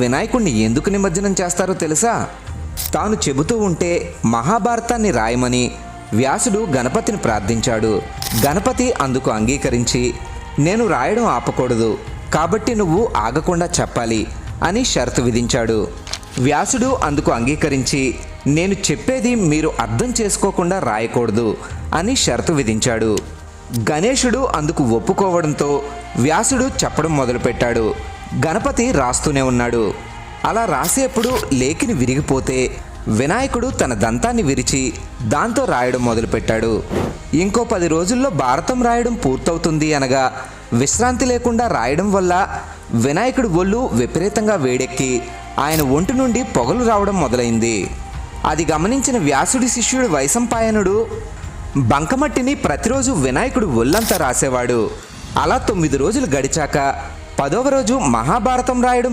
వినాయకుడిని ఎందుకు నిమజ్జనం చేస్తారో తెలుసా? తాను చెబుతూ ఉంటే మహాభారతాన్ని రాయమని వ్యాసుడు గణపతిని ప్రార్థించాడు. గణపతి అందుకు అంగీకరించి, నేను రాయడం ఆపకూడదు కాబట్టి నువ్వు ఆగకుండా చెప్పాలి అని షరతు విధించాడు. వ్యాసుడు అందుకు అంగీకరించి, నేను చెప్పేది మీరు అర్థం చేసుకోకుండా రాయకూడదు అని షరతు విధించాడు. గణేశుడు అందుకు ఒప్పుకోవడంతో వ్యాసుడు చెప్పడం మొదలుపెట్టాడు. గణపతి రాస్తూనే ఉన్నాడు. అలా రాసేప్పుడు లేఖిని విరిగిపోతే వినాయకుడు తన దంతాన్ని విరిచి దాంతో రాయడం మొదలుపెట్టాడు. ఇంకో 10 రోజుల్లో భారతం రాయడం పూర్తవుతుంది అనగా విశ్రాంతి లేకుండా రాయడం వల్ల వినాయకుడి ఒళ్ళు విపరీతంగా వేడెక్కి ఆయన ఒంటి నుండి పొగలు రావడం మొదలైంది. అది గమనించిన వ్యాసుడి శిష్యుడు వైశంపాయనుడు బంకమట్టిని ప్రతిరోజు వినాయకుడు ఒళ్ళంతా రాసేవాడు. అలా 9 రోజులు గడిచాక 10వ రోజు మహాభారతం రాయడం